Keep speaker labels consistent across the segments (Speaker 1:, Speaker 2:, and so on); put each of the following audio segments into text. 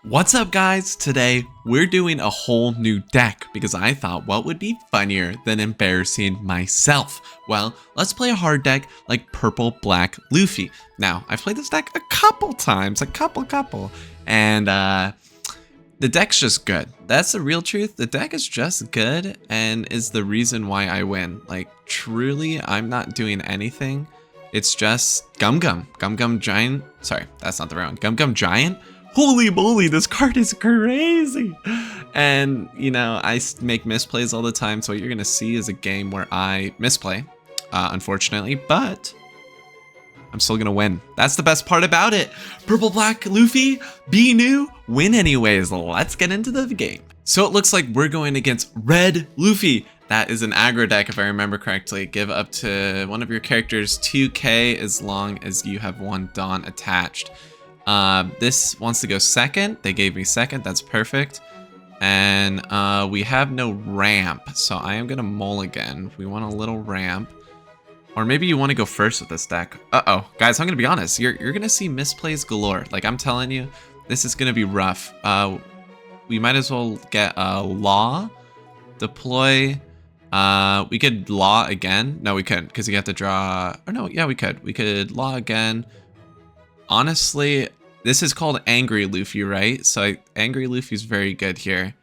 Speaker 1: What's up guys? Today we're doing a whole new deck because I thought what would be funnier than embarrassing myself. Well, let's play a hard deck like Purple Black Luffy. Now, I've played this deck a couple times, and the deck's just good. That's the real truth. The deck is just good and is the reason why I win. Like truly, I'm not doing anything. It's just Gum Gum Giant. Sorry, that's not the right one. Gum Giant. Holy moly, this card is crazy. And, you know, I make misplays all the time, so what you're going to see is a game where I misplay, unfortunately, but I'm still going to win. That's the best part about it. Purple Black Luffy, be new, win anyways. Let's get into the game. So it looks like we're going against Red Luffy. That is an aggro deck, if I remember correctly. Give up to one of your characters 2k as long as you have one Dawn attached. This wants to go second. They gave me second. That's perfect. And we have no ramp, so I am gonna mulligan. We want a little ramp, or maybe you want to go first with this deck. Guys, I'm gonna be honest. You're gonna see misplays galore. Like I'm telling you, this is gonna be rough. We might as well get a law, deploy. We could law again. No, we couldn't because you have to draw. Or no, yeah, we could. We could law again. Honestly, this is called Angry Luffy, right? So Angry Luffy's very good here.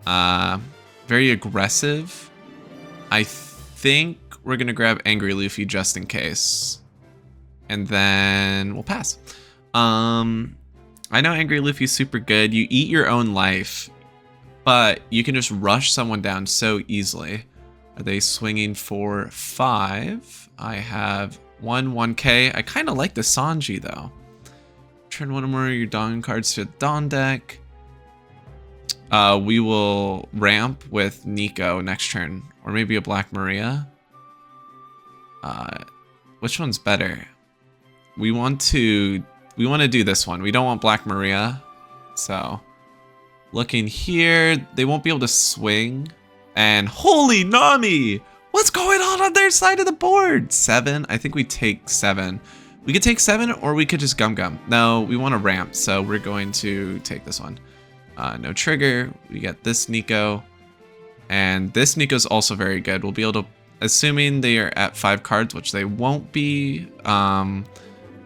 Speaker 1: Very aggressive. I think we're gonna grab Angry Luffy just in case. And then we'll pass. I know Angry Luffy's super good. You eat your own life, but you can just rush someone down so easily. Are they swinging for 5? I have 1k. I kind of like the Sanji though. Turn one or more of your Dawn cards to a Dawn deck. We will ramp with Nico next turn, or maybe a Black Maria. Which one's better? We want to do this one. We don't want Black Maria. So looking here, they won't be able to swing. And holy Nami! What's going on their side of the board? 7? I think we take 7. We could take 7 or we could just Gum. No, we want to ramp, so we're going to take this one. No trigger. We get this Nico. And this Nico's also very good. We'll be able to, assuming they are at 5 cards, which they won't be. But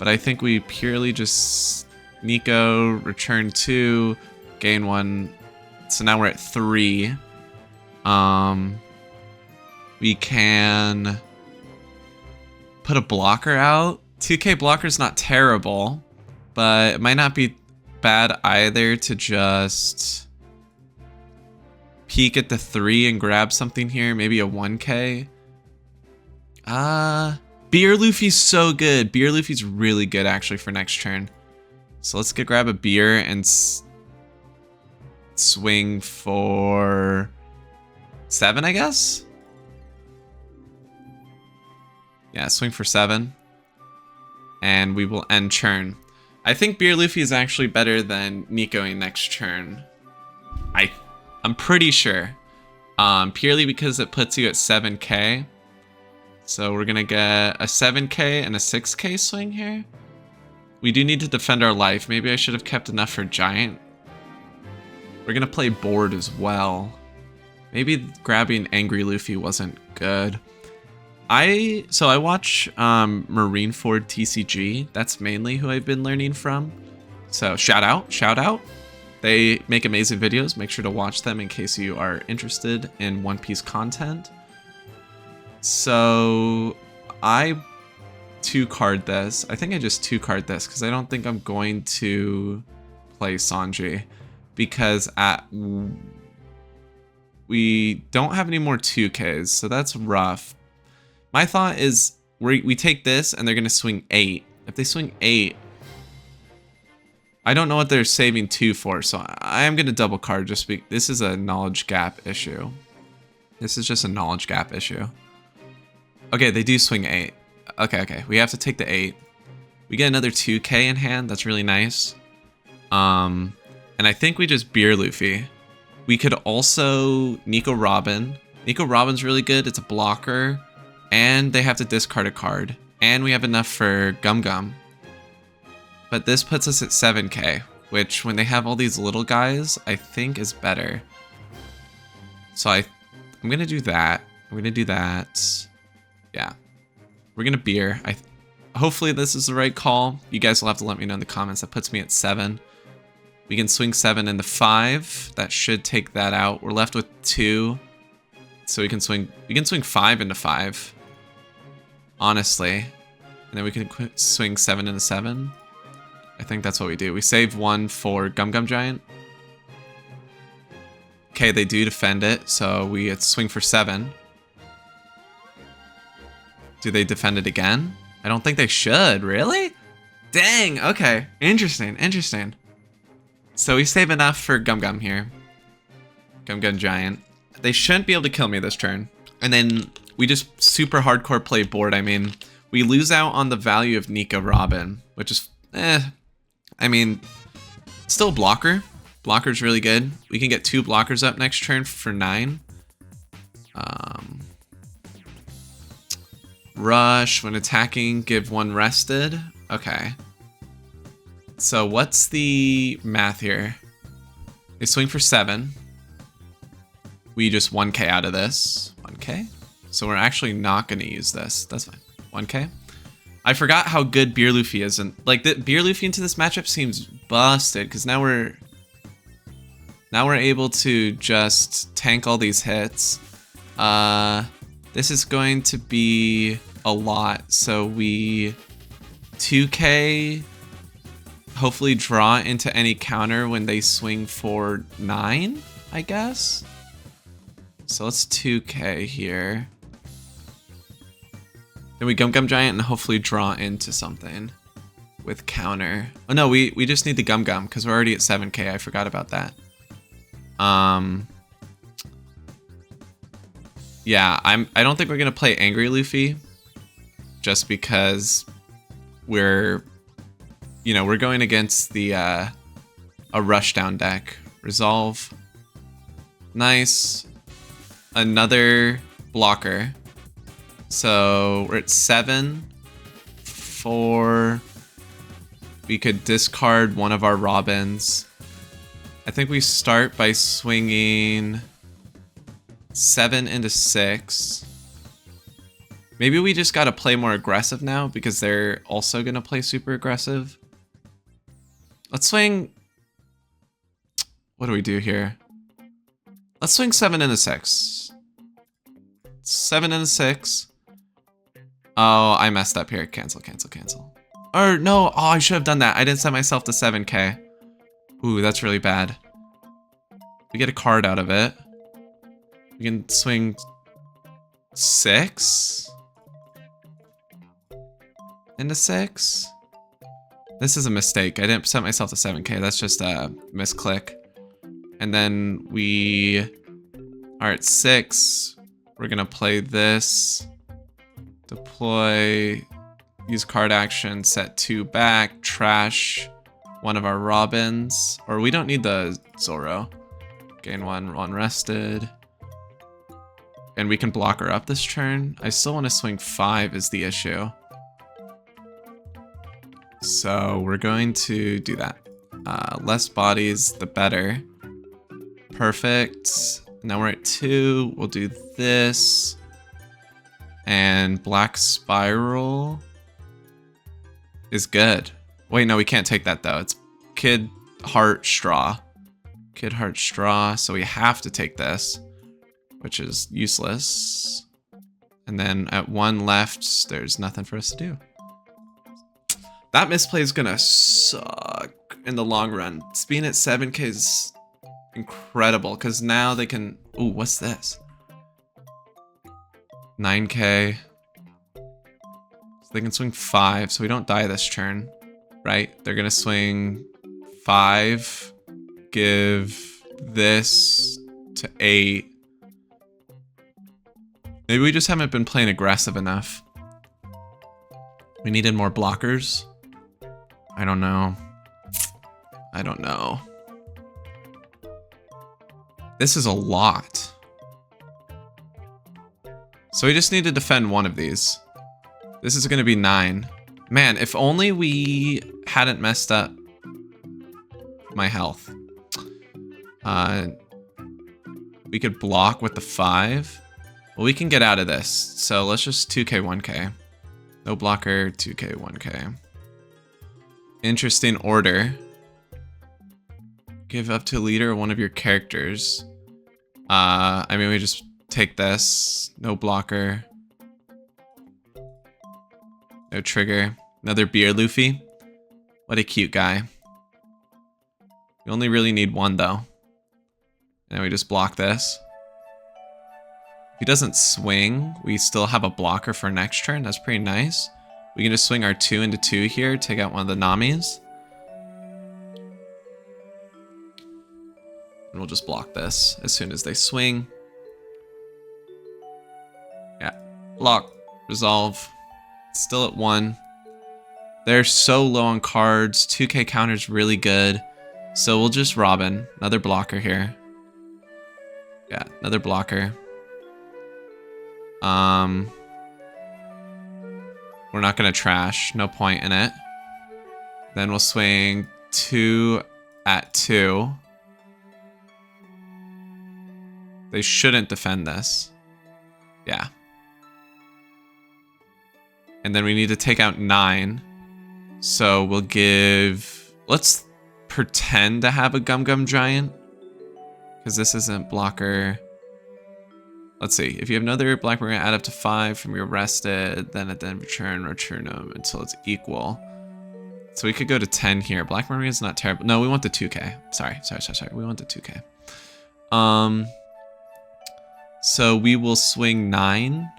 Speaker 1: I think we purely just Nico, return 2, gain 1. So now we're at 3. We can put a blocker out. 2k blocker's not terrible, but it might not be bad either to just peek at the 3 and grab something here. Maybe a 1k. Beer Luffy's so good. Beer Luffy's really good actually for next turn. So let's grab a beer and swing for 7, I guess. Yeah, swing for 7. And we will end turn. I think Beer Luffy is actually better than Nico next turn. I'm pretty sure. Purely because it puts you at 7k. So we're gonna get a 7k and a 6k swing here. We do need to defend our life. Maybe I should have kept enough for Giant. We're gonna play board as well. Maybe grabbing Angry Luffy wasn't good. I watch Marineford TCG. That's mainly who I've been learning from. So shout out. They make amazing videos. Make sure to watch them in case you are interested in One Piece content. So I 2-card this. I think I just 2-card this because I don't think I'm going to play Sanji because we don't have any more 2Ks, so that's rough. My thought is we take this and they're going to swing 8. If they swing 8, I don't know what they're saving 2 for, so I am going to double card just because this is a knowledge gap issue. This is just a knowledge gap issue. Okay, they do swing 8. Okay, we have to take the 8. We get another 2k in hand. That's really nice. And I think we just Beer Luffy. We could also Nico Robin. Nico Robin's really good. It's a blocker. And they have to discard a card. And we have enough for Gum. But this puts us at 7k. which when they have all these little guys, I think is better. So I'm gonna do that. I'm gonna do that. Yeah. We're gonna beer. Hopefully this is the right call. You guys will have to let me know in the comments. That puts me at 7. We can swing 7 into 5. That should take that out. We're left with 2. So we can swing 5 into 5. Honestly. And then we can swing 7 into 7. I think that's what we do. We save 1 for Gum Gum Giant. Okay, they do defend it, so we swing for 7. Do they defend it again? I don't think they should. Really? Dang, okay. Interesting, interesting. So we save enough for Gum Gum here. Gum Gum Giant. They shouldn't be able to kill me this turn. And then we just super hardcore play board. I mean, we lose out on the value of Nika Robin, which is, I mean, still blocker. Blocker's really good. We can get 2 blockers up next turn for 9. Rush, when attacking, give 1 rested. Okay. So what's the math here? They swing for 7. We just 1k out of this. 1k? So we're actually not going to use this. That's fine. 1k? I forgot how good Beer Luffy is. And like, the Beer Luffy into this matchup seems busted, because now we're able to just tank all these hits. This is going to be a lot. So we 2k, hopefully draw into any counter when they swing for 9, I guess. So let's 2k here. Then we Gum Gum Giant and hopefully draw into something with counter. Oh no, we just need the Gum Gum because we're already at 7k. I forgot about that. Yeah, I don't think we're gonna play Angry Luffy, just because we're going against the a rushdown deck. Resolve. Nice. Another blocker. So we're at 7. 4. We could discard one of our Robins. I think we start by swinging 7 into 6. Maybe we just gotta play more aggressive now because they're also gonna play super aggressive. Let's swing. What do we do here? Let's swing 7 into 6. 7 into 6. Oh, I messed up here. Cancel, cancel, cancel. Or no, oh, I should have done that. I didn't set myself to 7k. Ooh, that's really bad. We get a card out of it. We can swing 6 into 6. This is a mistake. I didn't set myself to 7k. That's just a misclick. And then we are at 6. We're gonna play this. Deploy. Use card action. Set 2 back. Trash one of our Robins. Or we don't need the Zoro. Gain 1 rested. And we can block her up this turn. I still want to swing 5 is the issue. So we're going to do that. Less bodies, the better. Perfect. Now we're at 2. We'll do this. And Black Spiral is good. Wait, no, we can't take that though. It's Kid Heart Straw. Kid Heart Straw. So we have to take this, which is useless. And then at 1 left, there's nothing for us to do. That misplay is gonna suck in the long run. Being at 7k is incredible because now they can. Ooh, what's this? 9k. So they can swing 5, so we don't die this turn, right? They're gonna swing 5, give this to 8. Maybe we just haven't been playing aggressive enough. We needed more blockers. I don't know. I don't know. This is a lot. So we just need to defend one of these. This is going to be 9. Man, if only we hadn't messed up. my health. We could block with the 5. Well, we can get out of this. So let's just 2k, 1k. No blocker, 2k, 1k. Interesting order. Give up to leader one of your characters. I mean, we just take this. No blocker. No trigger. Another beer Luffy. What a cute guy. We only really need one, though. And we just block this. If he doesn't swing, we still have a blocker for next turn. That's pretty nice. We can just swing our 2 into 2 here, take out one of the Namis. And we'll just block this as soon as they swing. Yeah. Block. Resolve. Still at 1. They're so low on cards. 2k counter's really good. So we'll just Robin. Another blocker here. Yeah, another blocker. We're not gonna trash. No point in it. Then we'll swing 2 at 2. They shouldn't defend this. Yeah. And then we need to take out 9. So we'll give... Let's pretend to have a Gum Gum Giant. Because this isn't blocker. Let's see. If you have another black, we're going to add up to 5 from your rested. Then at the end of turn, return them until it's equal. So we could go to 10 here. Black Maria is not terrible. No, we want the 2k. Sorry. We want the 2k. So we will swing 9.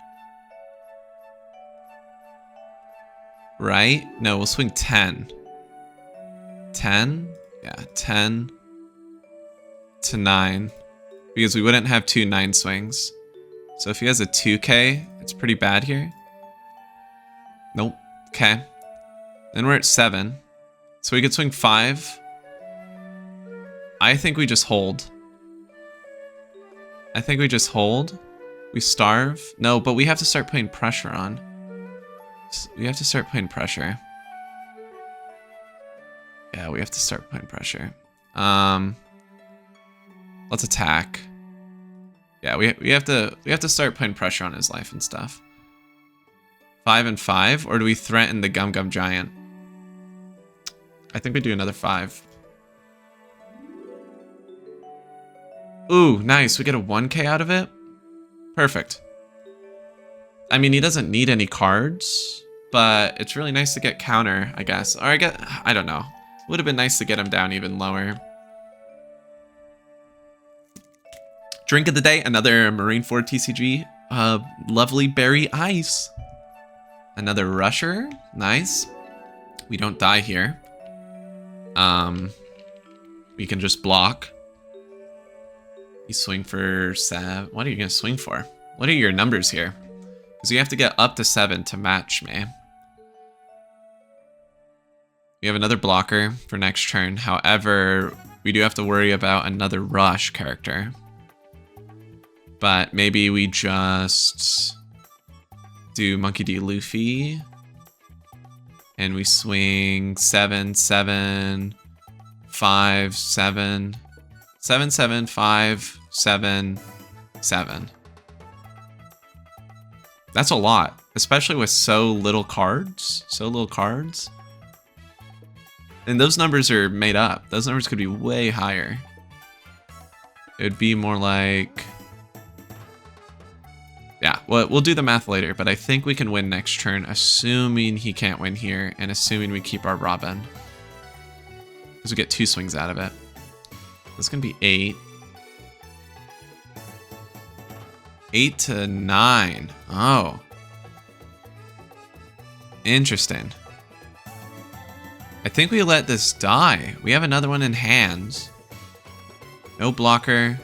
Speaker 1: Right? No, we'll swing 10. 10? Yeah, 10 to 9. Because we wouldn't have 2 9 swings. So if he has a 2k, it's pretty bad here. Nope. Okay. Then we're at 7. So we could swing 5. I think we just hold. We starve. No, but we have to start putting pressure on. We have to start putting pressure. Yeah, we have to start putting pressure. Let's attack. Yeah, we have to start putting pressure on his life and stuff. 5 and 5, or do we threaten the Gum Gum Giant? I think we do another 5. Ooh, nice. We get a 1k out of it. Perfect. I mean, he doesn't need any cards, but it's really nice to get counter, I guess. Or I don't know. Would have been nice to get him down even lower. Drink of the day, another Marineford TCG. Lovely berry ice. Another rusher. Nice. We don't die here. We can just block. You swing for 7. What are you going to swing for? What are your numbers here? Because you have to get up to 7 to match me. We have another blocker for next turn. However, we do have to worry about another rush character. But maybe we just do Monkey D. Luffy. And we swing 7, 7, 5, 7, 7, 7, 5, 7, 7. That's a lot, especially with so little cards. And those numbers are made up. Those numbers could be way higher. It would be more like... Yeah, well, we'll do the math later, but I think we can win next turn, assuming he can't win here, and assuming we keep our Robin. Because we get 2 swings out of it. It's going to be 8. 8 to 9. Oh. Interesting. I think we let this die. We have another one in hand. No blocker.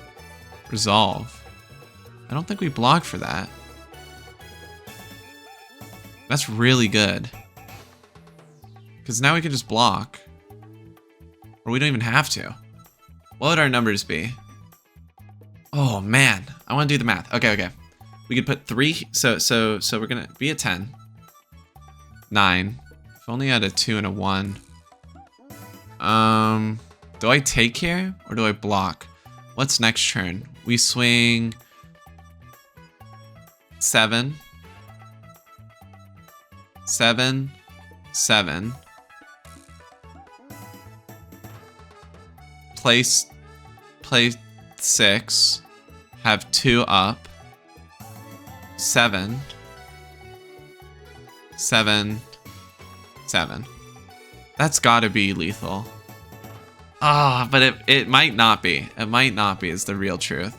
Speaker 1: Resolve. I don't think we block for that. That's really good. Because now we can just block. Or we don't even have to. What would our numbers be? Oh man, I want to do the math. Okay. We could put 3. So we're gonna be at 10. 9. If only had a 2 and a 1. Do I take here or do I block? What's next turn? We swing 7, 7, 7. Play 6. Have 2 up. 7, 7, 7. That's gotta be lethal. Ah, but it might not be. It might not be is the real truth.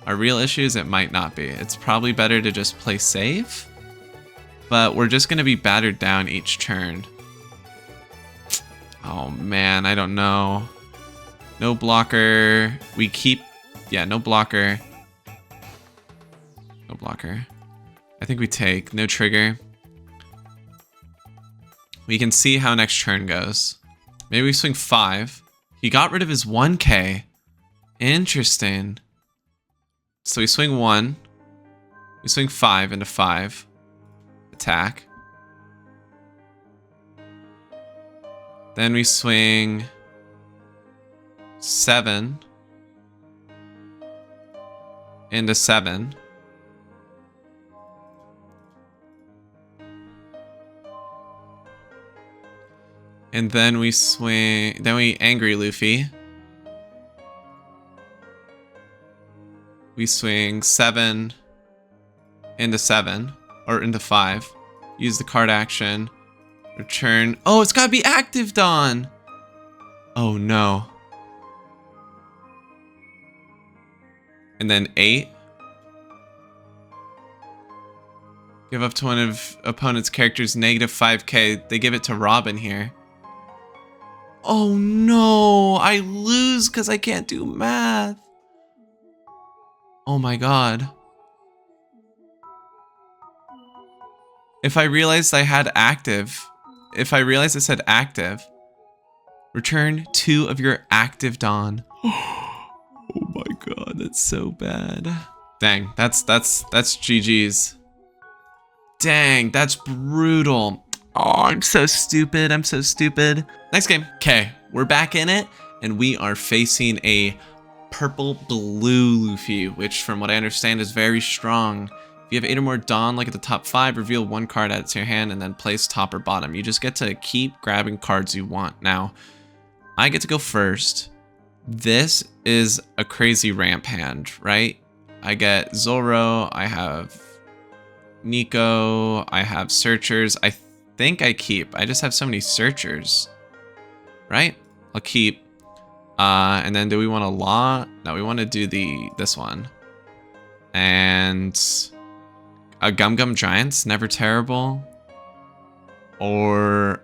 Speaker 1: Our real issue is it might not be. It's probably better to just play safe. But we're just gonna be battered down each turn. Oh man, I don't know. No blocker. We keep... Yeah, no blocker. No blocker. I think we take. No trigger. We can see how next turn goes. Maybe we swing 5. He got rid of his 1k. Interesting. So we swing 1. We swing 5 into 5. Attack. Then we swing 7 into 7. And then we swing, then we angry Luffy. We swing 7 into 7, or into 5. Use the card action. Return. Oh, it's gotta be active Dawn! Oh no. And then 8. Give up to one of opponent's characters negative 5k. They give it to Robin here. Oh no, I lose because I can't do math. Oh my god. If I realized I had active, if I realized it said active, return 2 of your active Dawn. Oh my god, that's so bad. Dang, that's GG's. Dang, that's brutal. Oh, I'm so stupid. I'm so stupid. Next game. Okay, we're back in it, and we are facing a purple-blue Luffy, which from what I understand is very strong. If you have 8 or more Dawn, like at the top 5, reveal 1 card, add it to your hand, and then place top or bottom. You just get to keep grabbing cards you want. Now, I get to go first. This is a crazy ramp hand, right? I get Zoro, I have Nico, I have Searchers. I think I keep. I just have so many Searchers, right? I'll keep. And then do we want a Law? No, we want to do this one. And a Gum Gum Giant's never terrible. Or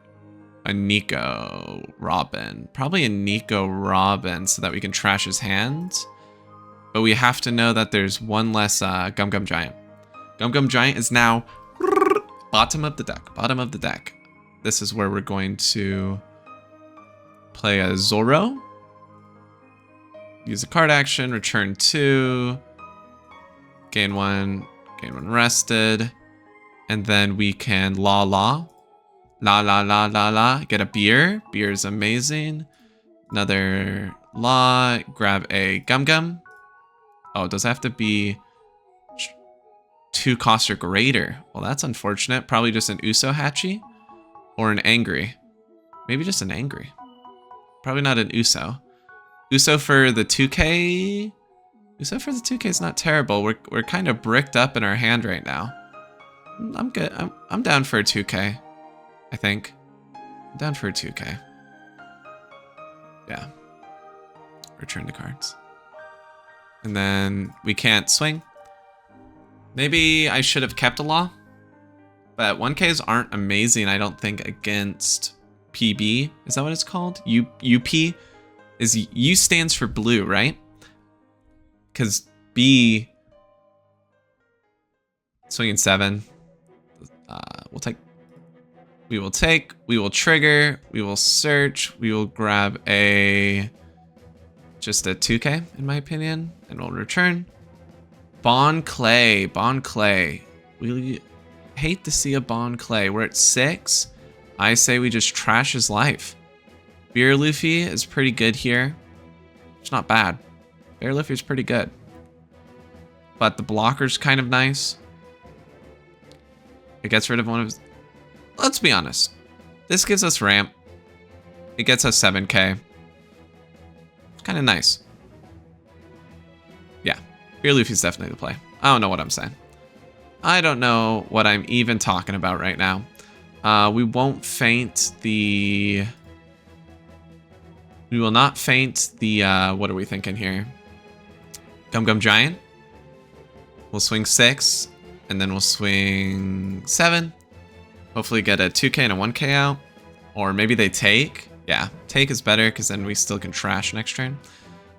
Speaker 1: a Nico Robin. Probably a Nico Robin so that we can trash his hands. But we have to know that there's one less Gum Gum Giant. Gum Gum Giant is now bottom of the deck. Bottom of the deck. This is where we're going to play a Zoro. Use a card action, return 2. Gain 1 rested. And then we can La La. La La La La La. Get a beer. Beer is amazing. Another La. Grab a Gum Gum. Oh, it does have to be 2 cost or greater. Well, that's unfortunate. Probably just an Uso Hachi. Or an Angry. Maybe just an Angry. Probably not an Uso. Uso for the 2k. Uso for the 2k is not terrible. We're kind of bricked up in our hand right now. I'm good. I'm down for a 2k. I think. I'm down for a 2k. Yeah. Return the cards. And then we can't swing. Maybe I should have kept a Law. But 1Ks aren't amazing, I don't think, against PB. Is that what it's called? UP? Is U stands for blue, right? Because B... Swinging 7. We'll take... We will take. We will trigger. We will search. We will grab a... Just a 2k, in my opinion. And we'll return. Bon Clay. Bon Clay. We hate to see a Bon Clay. We're at 6. I say we just trash his life. Beer Luffy is pretty good here. It's not bad. Beer Luffy is pretty good. But the blocker's kind of nice. It gets rid of one of his... Let's be honest. This gives us ramp. It gets us 7k. It's kind of nice. Yeah. Beer Luffy's definitely the play. I don't know what I'm saying. I don't know what I'm even talking about right now. We won't feint the... We will not feint the... what are we thinking here? Gum Gum Giant. We'll swing 6. And then we'll swing 7. Hopefully get a 2k and a 1k out. Or maybe they take. Yeah, take is better because then we still can trash next turn.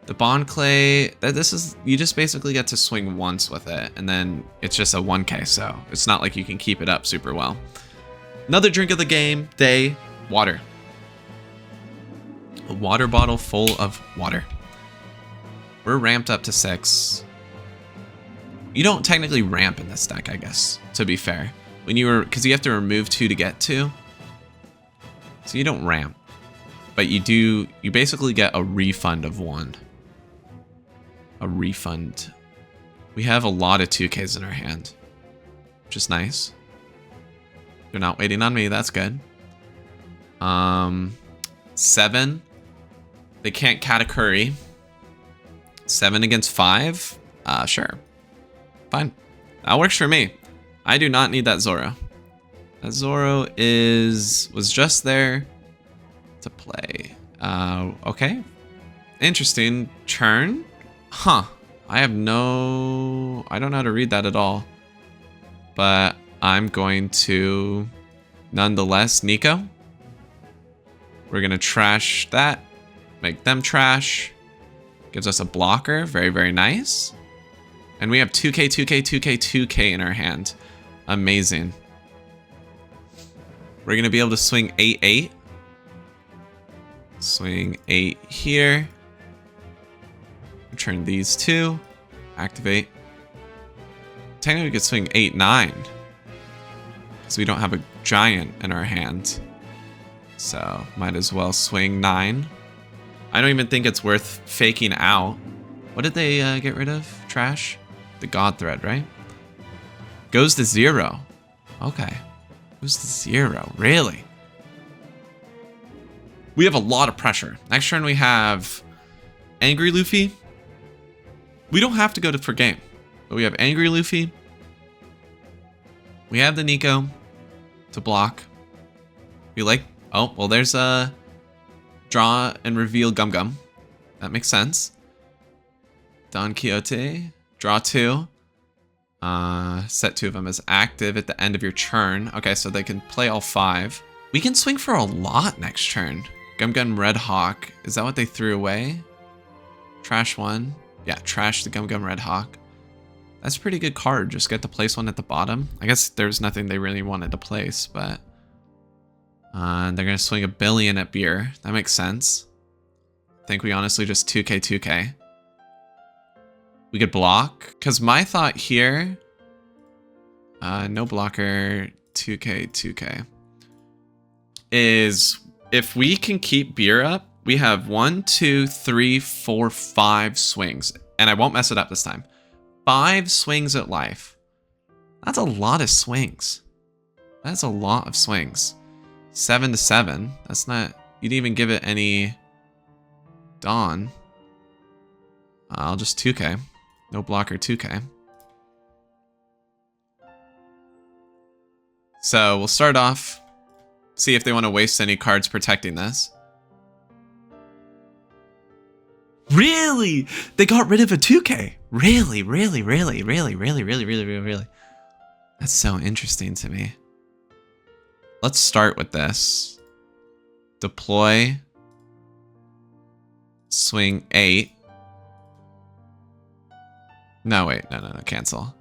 Speaker 1: The Bond Clay, this is, you just basically get to swing once with it. And then it's just a 1k, so it's not like you can keep it up super well. Another drink of the game, day, water. A water bottle full of water. We're ramped up to 6. You don't technically ramp in this deck, I guess, to be fair. When you were, because you have to remove 2 to get 2. So you don't ramp. But you do, you basically get a refund of 1. A refund. We have a lot of 2Ks in our hand, which is nice. You're not waiting on me, that's good. 7. They can't Katakuri. 7 against 5? Sure. Fine. That works for me. I do not need that Zoro. That Zoro was just there to play. Okay. Interesting. Churn? Huh. I don't know how to read that at all. But I'm going to nonetheless Nico. We're gonna trash that. Make them trash. Gives us a blocker. Very, very nice. And we have 2k, 2k, 2k, 2k in our hand. Amazing. We're going to be able to swing 8, 8. Swing 8 here. Return these 2. Activate. Technically we could swing 8, 9. Because we don't have a giant in our hand. So might as well swing 9. I don't even think it's worth faking out. What did they get rid of? Trash? The God Thread, right? Goes to 0. Okay. Goes to 0. Really? We have a lot of pressure. Next turn we have Angry Luffy. We don't have to go for game. But we have Angry Luffy. We have the Nico to block. We like... Oh, well there's a... Draw and reveal Gum Gum. That makes sense. Don Quixote. Draw 2. Set 2 of them as active at the end of your turn. Okay, so they can play all 5. We can swing for a lot next turn. Gum Gum Red Hawk. Is that what they threw away? Trash 1. Yeah, trash the Gum Gum Red Hawk. That's a pretty good card. Just get to place 1 at the bottom. I guess there's nothing they really wanted to place, but... they're going to swing 1 billion at beer. That makes sense. I think we honestly just 2k, 2k. We could block. Because my thought here... no blocker, 2k, 2k. Is if we can keep beer up, we have 1, 2, 3, 4, 5 swings. And I won't mess it up this time. 5 swings at life. That's a lot of swings. That's a lot of swings. 7 to 7. That's not... You didn't even give it any... Dawn. I'll just 2k. No blocker, 2k. So we'll start off. See if they want to waste any cards protecting this. Really? They got rid of a 2k? Really, really, really, really, really, really, really, really, really. That's so interesting to me. Let's start with this. Deploy. Swing 8. No, wait. No, cancel.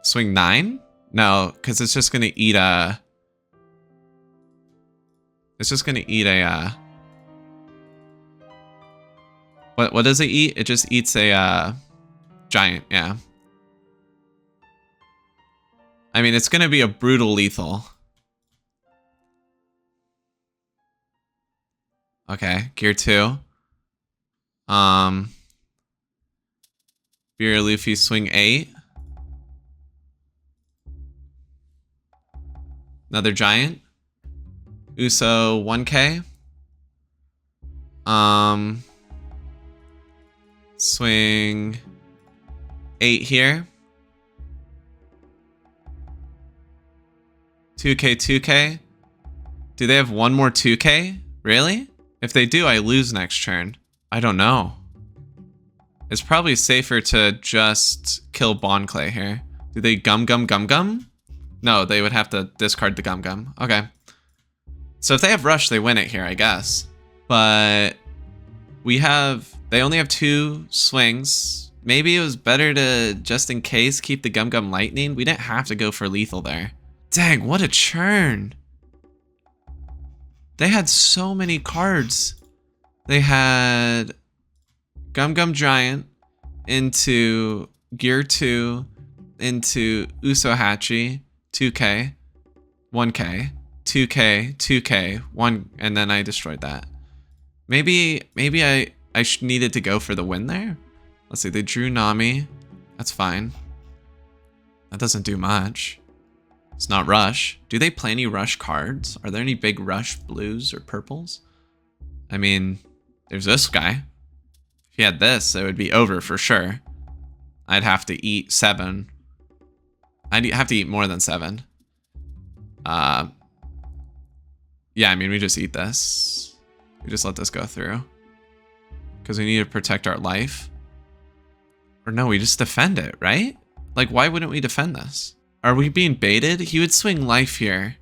Speaker 1: Swing 9? No, because it's just going to eat a... It's just going to eat a... What does it eat? It just eats a giant, yeah. I mean, it's going to be a brutal lethal. Okay, gear 2. Beer Luffy swing 8. Another giant. Uso 1k. Swing 8 here. 2k, 2k. Do they have one more 2k? Really? If they do, I lose next turn. I don't know. It's probably safer to just kill Bon Clay here. Do they gum gum gum gum? No, they would have to discard the gum gum. Okay. So if they have rush, they win it here, I guess. But they only have 2 swings. Maybe it was better to, just in case, keep the gum gum lightning. We didn't have to go for lethal there. Dang, what a churn. They had so many cards. They had Gum Gum Giant into Gear 2 into Usohachi, 2k, 1k, 2k, 2k, 1, and then I destroyed that. Maybe I needed to go for the win there. Let's see, they drew Nami. That's fine. That doesn't do much. It's not rush. Do they play any rush cards? Are there any big rush blues or purples? I mean, there's this guy. If he had this, it would be over for sure. I'd have to eat 7. I'd have to eat more than 7. Yeah, I mean, we just eat this. We just let this go through. Because we need to protect our life. Or no, we just defend it, right? Like, why wouldn't we defend this? Are we being baited? He would swing life here.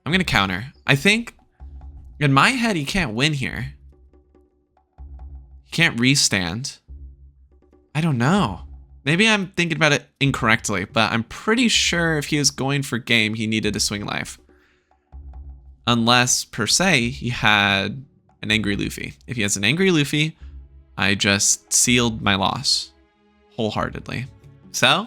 Speaker 1: I'm going to counter. I think, in my head, he can't win here. He can't restand. I don't know. Maybe I'm thinking about it incorrectly, but I'm pretty sure if he was going for game, he needed to swing life. Unless, per se, he had an angry Luffy. If he has an angry Luffy, I just sealed my loss wholeheartedly. So,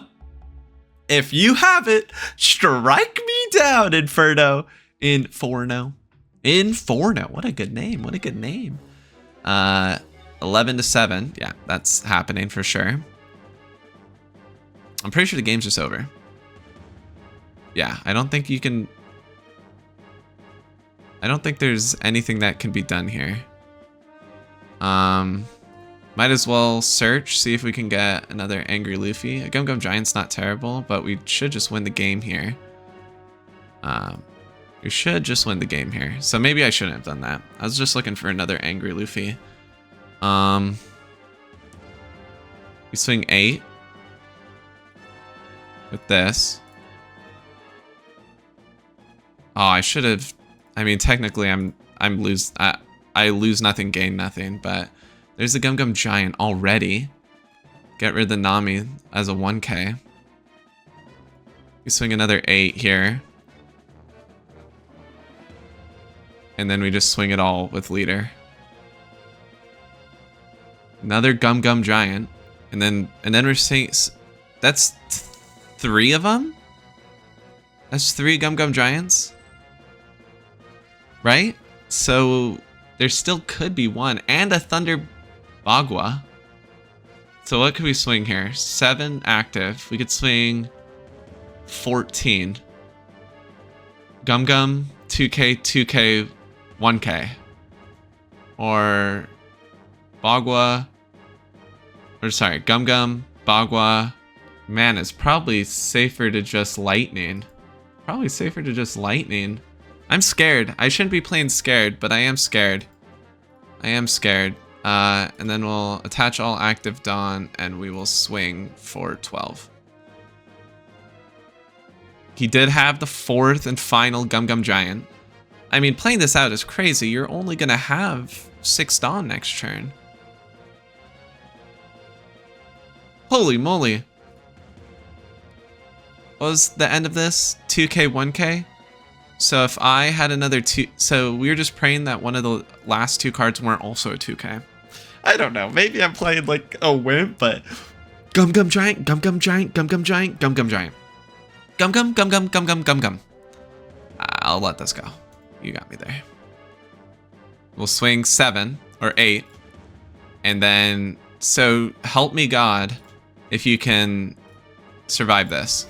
Speaker 1: if you have it, strike me down, Inferno. Inferno. What a good name. What a good name. 11-7. Yeah, that's happening for sure. I'm pretty sure the game's just over. Yeah, I don't think you can... I don't think there's anything that can be done here. Might as well search, see if we can get another angry Luffy. A Gum Gum Giant's not terrible, but we should just win the game here. We should just win the game here. So maybe I shouldn't have done that. I was just looking for another angry Luffy. We swing 8 with this. Oh, I should have. I mean, technically, I lose nothing, gain nothing, but there's the Gum Gum Giant already. Get rid of the Nami as a 1k. We swing another 8 here. And then we just swing it all with leader. Another Gum Gum Giant. And then we're seeing... That's 3 of them? That's 3 Gum Gum Giants? Right? So there still could be 1. And a Thunder Bagua. So what could we swing here? 7 active. We could swing 14. Gum Gum, 2k, 2k, 1k. Or Bagua. Or sorry, Gum Gum, Bagua. Man, it's probably safer to just lightning. Probably safer to just lightning. I'm scared. I shouldn't be playing scared, but I am scared. I am scared. And then we'll attach all active Dawn, and we will swing for 12. He did have the 4th and final Gum Gum Giant. I mean, playing this out is crazy. You're only going to have 6 Dawn next turn. Holy moly. What was the end of this? 2k, 1k? So if I had another 2... So we were just praying that one of the last 2 cards weren't also a 2k. I don't know. Maybe I'm playing like a wimp, but... Gum Gum Giant, Gum Gum Giant, Gum Gum Giant, Gum Gum Giant. Gum Gum, Gum Gum, Gum Gum, Gum Gum. I'll let this go. You got me there. We'll swing 7 or 8. And then, so help me God if you can survive this.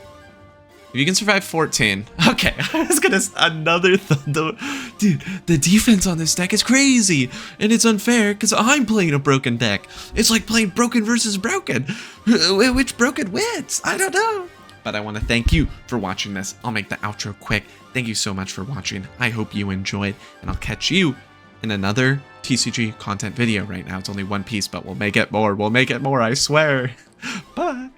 Speaker 1: If you can survive 14. Okay, I was gonna, another thunder. Dude, the defense on this deck is crazy. And it's unfair because I'm playing a broken deck. It's like playing broken versus broken. Which broken wins? I don't know. But I want to thank you for watching this. I'll make the outro quick. Thank you so much for watching. I hope you enjoyed. And I'll catch you in another TCG content video. Right now it's only one piece, but we'll make it more. We'll make it more, I swear. Bye.